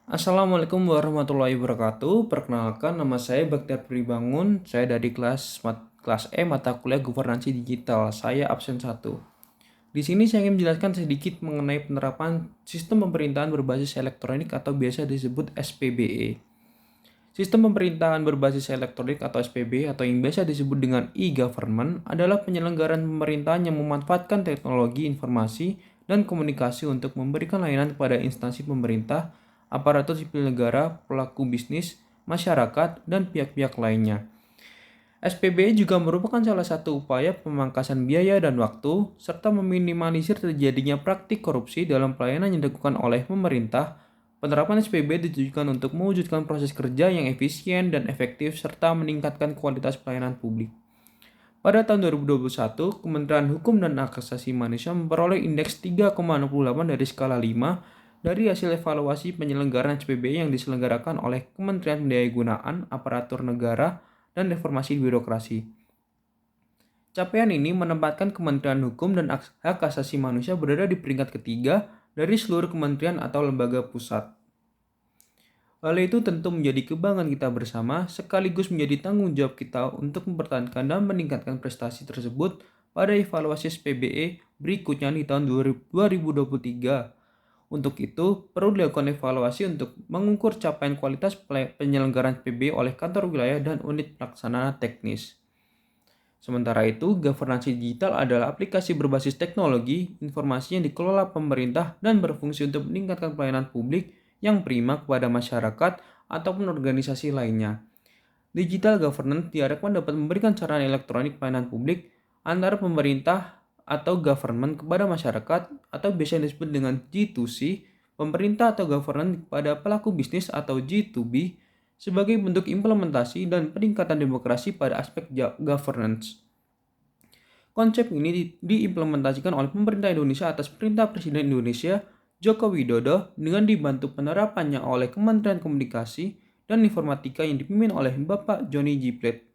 Assalamualaikum warahmatullahi wabarakatuh. Perkenalkan, nama saya Baktiar Pribangun. Saya dari kelas E mata kuliah Governansi Digital. Saya absen 1. Di sini saya ingin menjelaskan sedikit mengenai penerapan sistem pemerintahan berbasis elektronik atau biasa disebut SPBE. Sistem pemerintahan berbasis elektronik atau SPB atau yang biasa disebut dengan e-government adalah penyelenggaraan pemerintahan yang memanfaatkan teknologi informasi dan komunikasi untuk memberikan layanan kepada instansi pemerintah, aparatur sipil negara, pelaku bisnis, masyarakat, dan pihak-pihak lainnya. SPB juga merupakan salah satu upaya pemangkasan biaya dan waktu, serta meminimalisir terjadinya praktik korupsi dalam pelayanan yang dilakukan oleh pemerintah. Penerapan SPB ditujukan untuk mewujudkan proses kerja yang efisien dan efektif, serta meningkatkan kualitas pelayanan publik. Pada tahun 2021, Kementerian Hukum dan Hak Asasi Manusia memperoleh indeks 3,68 dari skala 5 dari hasil evaluasi penyelenggaraan SPB yang diselenggarakan oleh Kementerian Pendayagunaan, Aparatur Negara, dan Reformasi Birokrasi. Capaian ini menempatkan Kementerian Hukum dan Hak Asasi Manusia berada di peringkat ketiga dari seluruh kementerian atau lembaga pusat. Hal itu tentu menjadi kebanggaan kita bersama, sekaligus menjadi tanggung jawab kita untuk mempertahankan dan meningkatkan prestasi tersebut pada evaluasi SPBE berikutnya di tahun 2023. Untuk itu, perlu dilakukan evaluasi untuk mengukur capaian kualitas penyelenggaraan SPBE oleh kantor wilayah dan unit pelaksana teknis. Sementara itu, governansi digital adalah aplikasi berbasis teknologi, informasi yang dikelola pemerintah dan berfungsi untuk meningkatkan pelayanan publik yang prima kepada masyarakat ataupun organisasi lainnya. Digital governance diharapkan dapat memberikan sarana elektronik pelayanan publik antara pemerintah atau government kepada masyarakat atau biasa disebut dengan G2C, pemerintah atau government kepada pelaku bisnis atau G2B sebagai bentuk implementasi dan peningkatan demokrasi pada aspek governance. Konsep ini diimplementasikan oleh pemerintah Indonesia atas perintah Presiden Indonesia Joko Widodo dengan dibantu penerapannya oleh Kementerian Komunikasi dan Informatika yang dipimpin oleh Bapak Johnny G. Plate.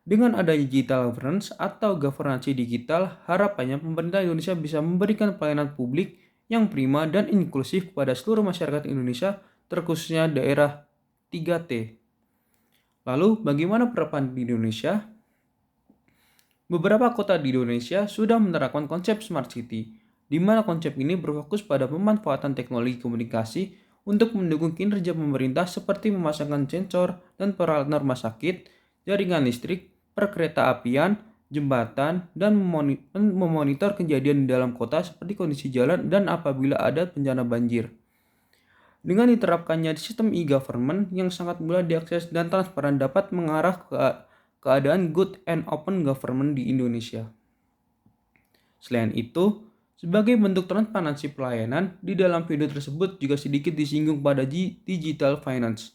Dengan adanya digital governance atau governansi digital, harapannya pemerintah Indonesia bisa memberikan pelayanan publik yang prima dan inklusif kepada seluruh masyarakat Indonesia, terkhususnya daerah 3T. Lalu, bagaimana penerapan di Indonesia? Beberapa kota di Indonesia sudah menerapkan konsep Smart City, di mana konsep ini berfokus pada pemanfaatan teknologi komunikasi untuk mendukung kinerja pemerintah seperti memasangkan sensor dan peralatan rumah sakit, jaringan listrik, perkereta-apian, jembatan, dan memonitor kejadian di dalam kota seperti kondisi jalan dan apabila ada bencana banjir. Dengan diterapkannya sistem e-government yang sangat mudah diakses dan transparan dapat mengarah ke keadaan good and open government di Indonesia. Selain itu, sebagai bentuk transparansi pelayanan, di dalam video tersebut juga sedikit disinggung pada digital finance.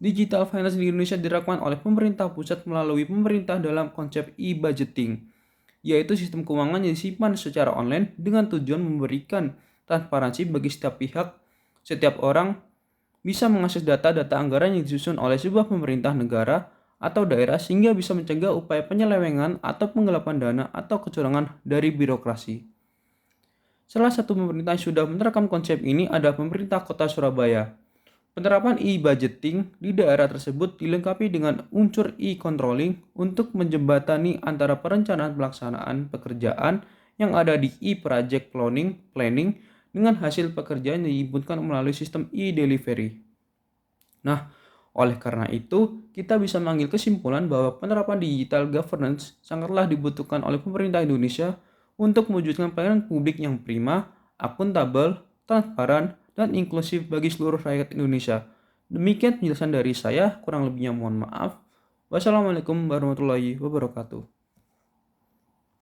Digital finance di Indonesia diterapkan oleh pemerintah pusat melalui pemerintah dalam konsep e-budgeting, yaitu sistem keuangan yang disimpan secara online dengan tujuan memberikan transparansi bagi setiap pihak. Setiap orang bisa mengakses data-data anggaran yang disusun oleh sebuah pemerintah negara atau daerah sehingga bisa mencegah upaya penyelewengan atau penggelapan dana atau kecurangan dari birokrasi. Salah satu pemerintah yang sudah menerapkan konsep ini adalah pemerintah kota Surabaya. Penerapan e-budgeting di daerah tersebut dilengkapi dengan unsur e-controlling untuk menjembatani antara perencanaan pelaksanaan pekerjaan yang ada di e-project planning dengan hasil pekerjaan yang diinputkan melalui sistem e-delivery. Nah, oleh karena itu, kita bisa mengambil kesimpulan bahwa penerapan digital governance sangatlah dibutuhkan oleh pemerintah Indonesia untuk mewujudkan pelayanan publik yang prima, akuntabel, transparan, dan inklusif bagi seluruh rakyat Indonesia. Demikian penjelasan dari saya, kurang lebihnya mohon maaf. Wassalamualaikum warahmatullahi wabarakatuh.